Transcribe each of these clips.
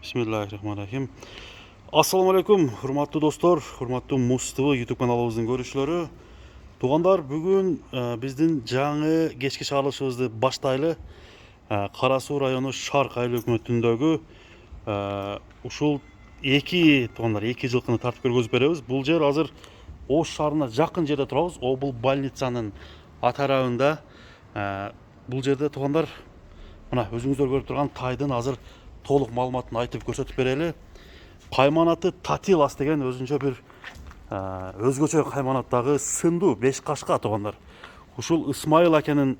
Bismillahirrahmanirrahim. Assalamu alaikum, hurmatlı dostlar, hurmatlı Muz YouTube kanalımızın görüşleri. Туғандар, бүгін біздің жаңы кешкі чыгарылышыбызды баштайлы. Карасуу району Шарк айыл өкмөтүндөгү ушул эки жылкыны тартып көргөзүп беребиз. Бул жер азыр Ош шаарына жакын жерде турабыз. Обул больницанын атарабында. Бул жерде туғандар, мына өзүңүздөр көрүп турган тайдын азыр толук маалыматын айтып көрсөтүп берели. Кайманаты Татилас деген өзүнчө бир өзгөчө кайманаттагы сындуу 5 кашка тугандар. Ушул Исмайыл акенин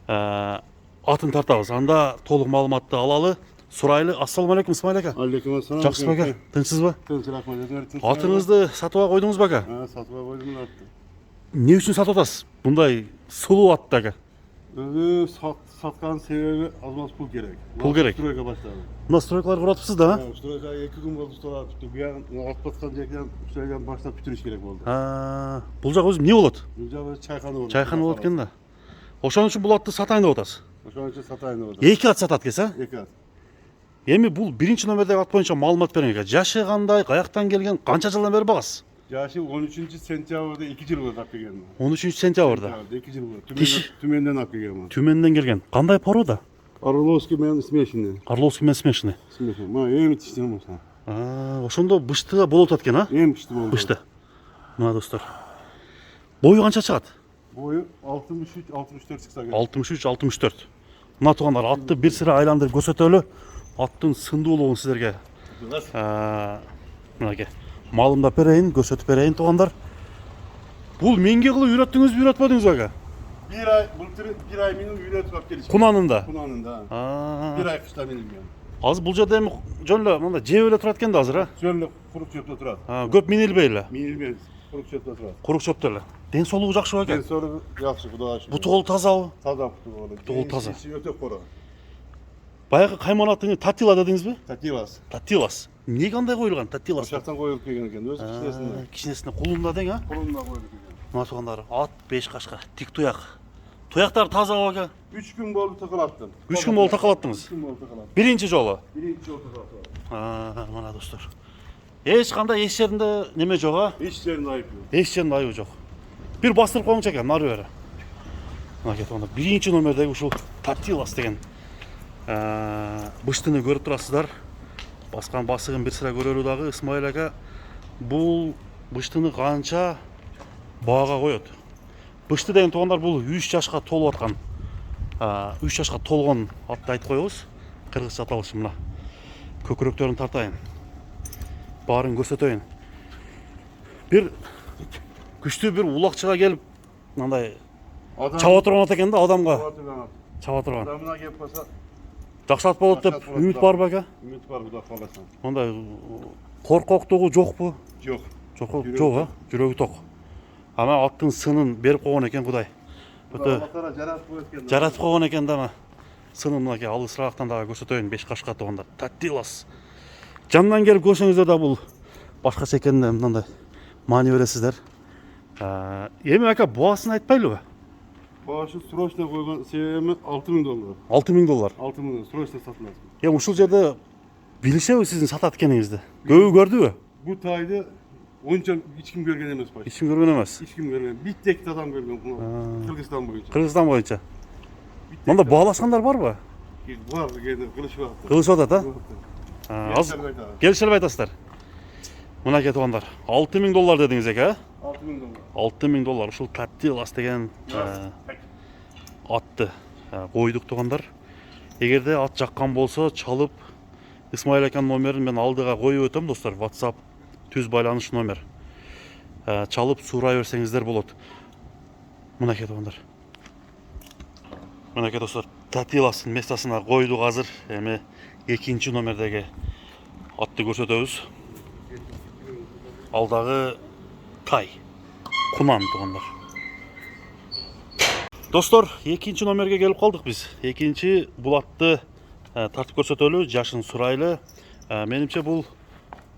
атын тартабыз. Анда толук маалыматты алалы. Сурайлы. Ассаламу алейкум, Исмайыл ака. Алейкум ассалам. Жакшысызбы ака? Тынчсызбы? Тынчыраак мындай. Атыңызды сатып койдуңузбу ака? Сатып койдум атты. Эмне үчүн сатып атасыз? Мындай сулуу атты ака. Өзү саткан себеби азмаз пул керек. Пул керек. Стройка баштадым. Мына стройкалар куратыпсыз да? Стройка 2 күн болду столатыптı. Буягын алып баткан жерден үстөлгөн баштап бүтүрүш керек болду. Бул жак өзү эмне болот? Бул жагы чайкана болот. Чайкана болот экен да. Ошон үчүн бул атты сатайын деп атасыз. Ошон үчүн сатайын деп атам. Эки ат сатат экенсиз, а? Эки ат. Эми бул биринчи номердеги ат боюнча маалымат бериң ака. Жашы кандай, каяктан келген, канча жылдан бери багасыз? Жашы 13-сентябрда 2 жыл болду алып келгенмин. 13-сентябрда. 2 жыл болду. Тиш- Түмөндөн алып келгенмин. Түмөндөн келген. Кандай порода? Орловский менен смешанный. Орловский менен смешанный. Смешанный. Мына эми тиштем ошо. Ошондо бышты болуп атат экен, а? Эми тишти болду. Бышты. Мына достор. Бою канча чыгат? Бою 63-64 чыкса керек. 63-64. Мына тугандар, атты бир сыра айландырып көрсөтөлү. Аттын сындуулугун силерге мынакей маалымдап берейин, көрсөтүп берейин тугандар. Бул менге кылып үйрөттүңүзбү, үйрөтпөдүңүзбү ака? Bir ay minimum üretip alып келишим. Кунанында. Kunanında. Bir ay kışta minimum. Азыр бул жерде эми жөн эле мында жеп эле турат экен да азыр, а? Жөнлө курук чөптө турат. Көп минилбей эле. Минилбей курук чөптө турат. Курук чөптө эле. Ден соолугу жакшыбы ака? Кен сору жакшы, Кудайга шүкүр. Буту кол тазабы? Таза буту болду. Буту кол таза. Өтө кора. Баягы кайманатыңы Татила дедиңизби? Татилас. Татилас. Эмне кандай коюлган Татилас? Ошактан коюлуп келген экен, өз кичинесине. Кичинесине кулунда дең, а? Кулунда коюлуп келген. Мына тугандар, ат 5 кашка, тик туяк. Туяктар тазабы ака? 3 күн болду такалаттым. 3 күн болду такалаттыңыз. 3 күн болду такалаттым. Биринчи жолу. Биринчи жолу такалаттым. Мына достор. Эч кандай эч жеринде неме жок, а? Эч жеринде айып жок. Эч жеринде айыбы жок. Бир бастырып коюңчу экен, нары бери. Мына кетип биринчи номердеги ушул Татилас деген быштыны көрүп турасыздар. Баскан басыгын бир сыра көрөлү дагы Исмайыл ака. Бул быштыны канча баага коет? Бышты деген тугандар бул 3 жашка толуп аткан. 3 жашка толгон атты айтып коебуз. Кыргызча аталышы мына. Көкүрөктөрүн тартайын. Баарын көрсөтөйүн. Бир күчтүү бир улакчыга келип мындай чаба турган экен да адамга. Чаба турган. Адамына келип калса, Жакшы ат болот деп үмүт барбы ака? үмүт бар Кудай кааласа. Мындай коркоктугу жокпу? Жок. Жок, а? Жүрөгү ток. Ама аттын сынын берип койгон экен Кудай. Өтө жаратып койгон экен да. Сынын мынакей алысыраактан дагы көрсөтөйүн 5 кашка туганда. Татилас. Жандан келип көрсөңүздөр да бул башкача экенине мындай маани бересиздер. Эми ака баасын айтпайлыбы? Баашы срочно койгон себеби $6000. $6000. $6000 срочно сатылат. Эми ушул жерде билишеби сиздин сатат экениңизди? Көбү көрдүбү? Бу тайды онча эч ким көргөн эмес баш. Эч ким көргөн эмес. Эч ким көргөн. Бит текти адам көргөн Кыргызстан боюнча. Кыргызстан боюнча. Мында баалашкандар барбы? Бар, кылышып атат. Кылышып атат, а? Азыр келишелип айтасыздар. Мына кетип $6000 дедиңиз эке, а? $6000. $6000 ушул Татилас деген атты койдук тугандар. Эгерде ат жаккан болсо чалып Исмайыл аканын номерин мен алдыга коюп өтөм достор. WhatsApp түз байланыш номер. Чалып сурай берсеңиздер болот. Мына кетип Мына достор, Татиластын местасына койдук азыр. Эми экинчи номердеги атты көрсөтөбүз. Алдагы тай. Кунан тугандар. Достор, экинчи номерге келип калдык биз. Экинчи бул атты тартып көрсөтөлү, жашын сурайлы. Менимче бул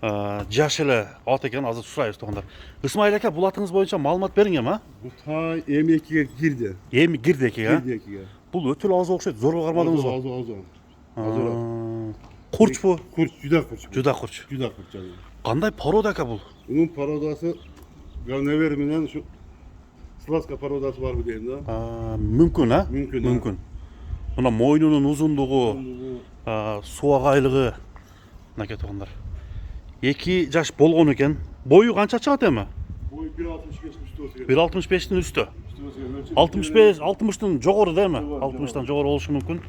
жаш эле ат экен, азыр сурайбыз тугандар. Исмайыл ака, бул атыңыз боюнча маалымат бериң эми, а? Бу тай эми 2ге кирди. Эми кирди эки, а? Кирди 2ге. Бул өтө эле аз окшойт, зорго кармадыңызбы? Азыр. Курч бу? Kurç, juda kurç. Juda kurç. Juda kurç yani. Кандай порода экен бул? Bunun parodası Ганевер şu Slaska parodası var mı diyeyim da. Мүмкүн, а? Мүмкүн, Мүмкүн. Мына мойнунун узундугу, суагайлыгы мынакей туугандар. 2 жаш болгон экен. Бою канча чыгат эми? Boyu 1.65 üstü olsa gerek. 1.65'tin üstü. Üstü olsa gerek. 65, 60'tın жогору дейми? Жогору, 60'tan жогору болушу мүмкүн.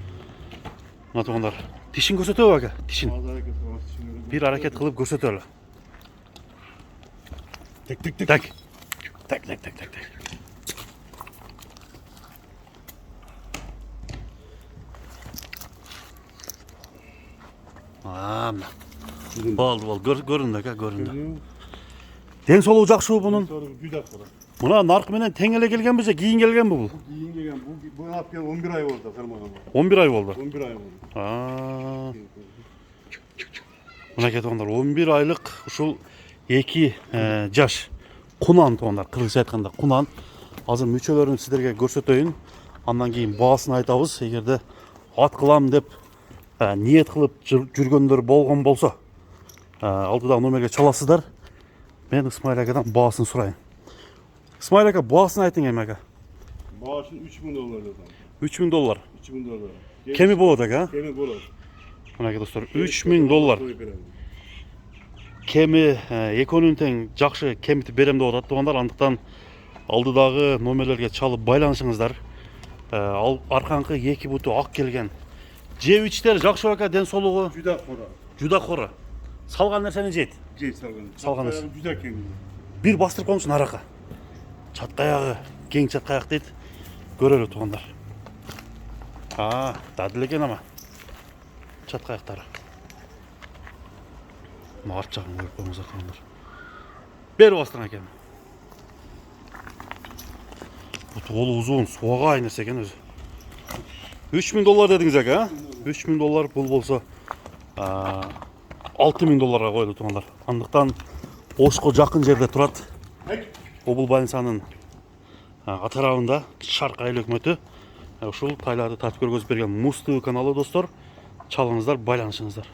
Мына туугандар. Тишин көрсөтөбү ака? Тишин. Ağzı hareket var. Şimdi Bir hareket kılıp көрсөтөлү. tek tek tek. Так. Так, так, так, так, так. Мына. Болду, көрүндү ака, көрүндү. Ден соолугу жакшыбы бунун? Sonra juda kurç. Мына наркы менен тең эле келгенби же кийин келгенби бул? Giyin gelgen bu yapıp gel 11 ay oldu fermanım. 11 ай болду. 11 ay oldu. Мынакей туугандар, 11 айлык ушул 2 жаш кунан туугандар, кыргызча айтканда кунан. Азыр мүчөлөрүн сиздерге көрсөтөйүн. Андан кийин баасын айтабыз. Эгерде ат кылам деп ниет кылып жүргөндөр болгон болсо, алдыдагы номерге чаласыздар. Мен Исмаил акадан баасын сурайын. Исмаил ака, баасын айтың эми ака. Maaşın 3000 dolar dedi. 3000 доллар. 3000 dolar. Кеми болот ака? Kemi bolot. Мынакей достор, 3000 доллар. Кеми экөөнүн тең жакшы кемитип берем деп атат туугандар. Андыктан алдыдагы номерлерге чалып байланышыңыздар. Ал аркаңкы 2 буту ак келген. Жеп ичтер жакшы ака, ден соолугу Juda kora. жуда кора. Салган нерсени жейт. Cey salgan. Salgan. Juda kemi. Бир бастырып коңчун арака. Чаткаягы, кең чаткаяк дейт. Көрөлү туугандар. Дадыл экен ама. Чаткаяктары. Мына арт жагын көрүп коюңуздар туугандар. Бери бастырың экен. Бу толу узун, суага нерсе экен өзү. 3000 доллар дедиңиз ака, 3000 доллар бул болсо 6000 долларга койлу туугандар. Андыктан Ошко жакын жерде турат. Обул больницанын атарабында Шарк айыл өкмөтү. Ушул тайларды татып көргөзүп берген Муз ТВ каналы достор. Чалыңыздар, байланышыңыздар.